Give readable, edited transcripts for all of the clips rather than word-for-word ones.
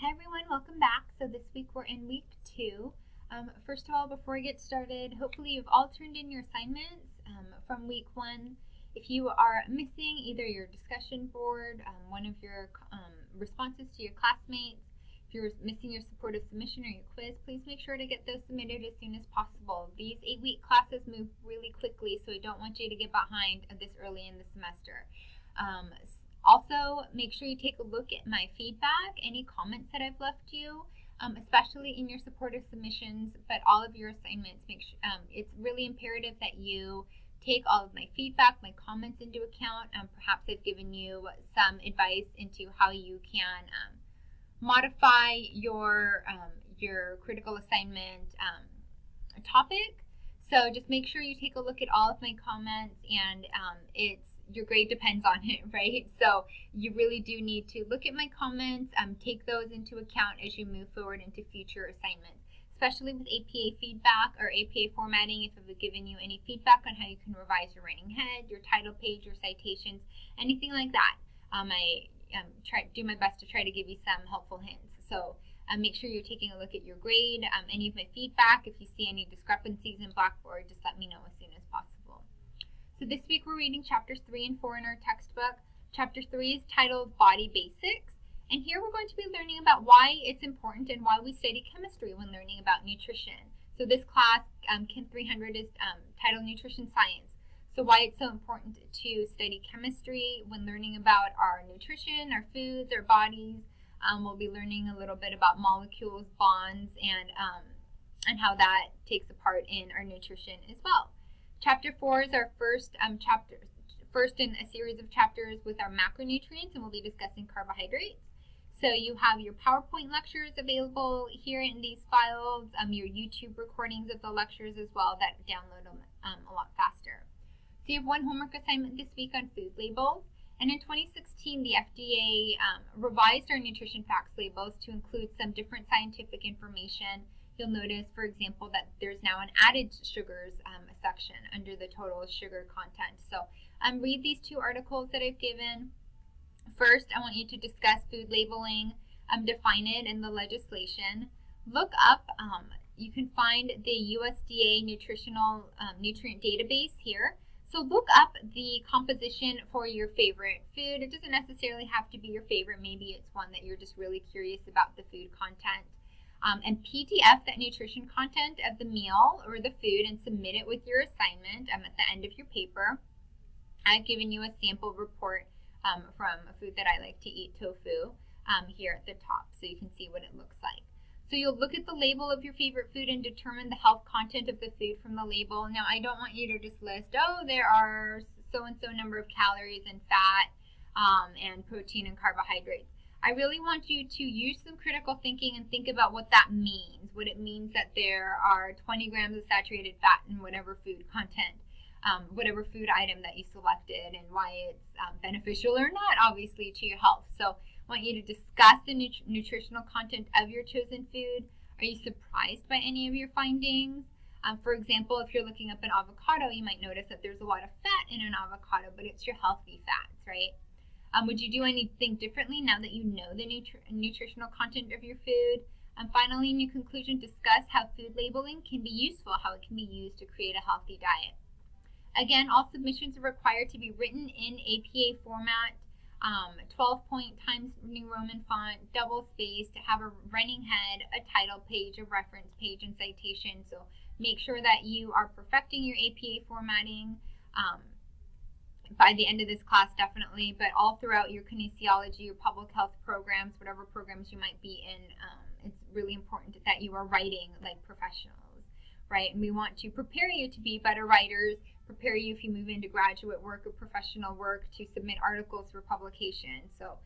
Hi everyone, welcome back. So this week we're in week 2. First of all, before I get started, hopefully you've all turned in your assignments from week 1. If you are missing either your discussion board, one of your responses to your classmates, if you're missing your supportive submission or your quiz, please make sure to get those submitted as soon as possible. These 8-week classes move really quickly, so I don't want you to get behind this early in the semester. Also, make sure you take a look at my feedback, any comments that I've left you, especially in your supportive submissions, but all of your assignments. It's really imperative that you take all of my feedback, my comments into account. Perhaps I've given you some advice into how you can modify your critical assignment topic. So just make sure you take a look at all of my comments, and your grade depends on it, right? So you really do need to look at my comments, take those into account as you move forward into future assignments, especially with APA feedback or APA formatting. If I've given you any feedback on how you can revise your writing head, your title page, your citations, anything like that, I do my best to try to give you some helpful hints. So make sure you're taking a look at your grade, any of my feedback. If you see any discrepancies in Blackboard, just let me know as soon as possible. So this week we're reading chapters 3 and 4 in our textbook. Chapter 3 is titled Body Basics, and here we're going to be learning about why it's important and why we study chemistry when learning about nutrition. So this class, KIN300, is titled Nutrition Science. So why it's so important to study chemistry when learning about our nutrition, our foods, our bodies. We'll be learning a little bit about molecules, bonds, and how that takes a part in our nutrition as well. Chapter 4 is our first in a series of chapters with our macronutrients, and we'll be discussing carbohydrates. So you have your PowerPoint lectures available here in these files, your YouTube recordings of the lectures as well that download them a lot faster. So you have one homework assignment this week on food labels. And in 2016, the FDA revised our nutrition facts labels to include some different scientific information. You'll notice, for example, that there's now an added sugars section under the total sugar content. So read these 2 articles that I've given. First, I want you to discuss food labeling, define it in the legislation. Look up, you can find the USDA nutritional nutrient database here. So look up the composition for your favorite food. It doesn't necessarily have to be your favorite. Maybe it's one that you're just really curious about the food content. And PDF that nutrition content of the meal or the food and submit it with your assignment at the end of your paper. I've given you a sample report from a food that I like to eat, tofu, here at the top, so you can see what it looks like. So you'll look at the label of your favorite food and determine the health content of the food from the label. Now, I don't want you to just list, oh, there are so-and-so number of calories and fat and protein and carbohydrates. I really want you to use some critical thinking and think about what that means, what it means that there are 20 grams of saturated fat in whatever food content, whatever food item that you selected, and why it's beneficial or not, obviously, to your health. So I want you to discuss the nutritional content of your chosen food. Are you surprised by any of your findings? For example, if you're looking up an avocado, you might notice that there's a lot of fat in an avocado, but it's your healthy fats, right? Would you do anything differently now that you know the nutritional content of your food? And finally, in your conclusion, discuss how food labeling can be useful, how it can be used to create a healthy diet. Again, all submissions are required to be written in APA format, 12-point Times New Roman font, double-spaced, to have a running head, a title page, a reference page, and citation. So make sure that you are perfecting your APA formatting by the end of this class, definitely, but all throughout your kinesiology, your public health programs, whatever programs you might be in, it's really important that you are writing like professionals, right? And we want to prepare you to be better writers, prepare you if you move into graduate work or professional work to submit articles for publication. So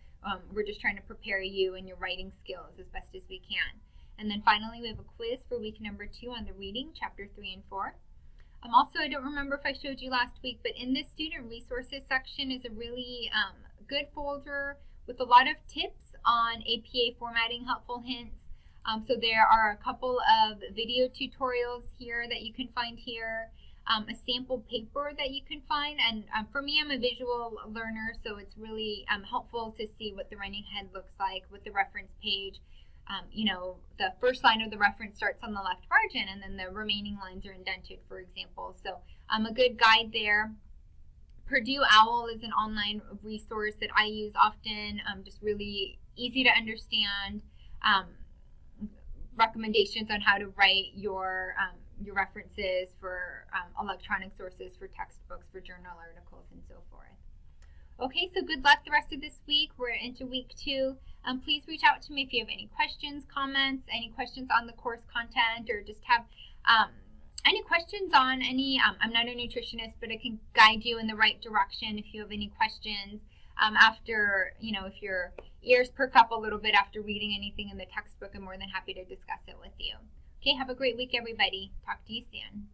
we're just trying to prepare you in your writing skills as best as we can. And then finally, we have a quiz for week number 2 on the reading, chapter 3 and 4. Also, I don't remember if I showed you last week, but in this student resources section is a really good folder with a lot of tips on APA formatting, helpful hints. So there are a couple of video tutorials here that you can find here, a sample paper that you can find, and for me, I'm a visual learner, so it's really helpful to see what the running head looks like with the reference page. you know, the first line of the reference starts on the left margin and then the remaining lines are indented, for example. So a good guide there. Purdue OWL is an online resource that I use often, just really easy to understand, recommendations on how to write your references for electronic sources, for textbooks, for journal articles, and so forth. Okay, so good luck the rest of this week. We're into week 2. Please reach out to me if you have any questions, comments, any questions on the course content, or just have any questions on any, I'm not a nutritionist, but I can guide you in the right direction if you have any questions after, you know, if your ears perk up a little bit after reading anything in the textbook. I'm more than happy to discuss it with you. Okay, have a great week, everybody. Talk to you soon.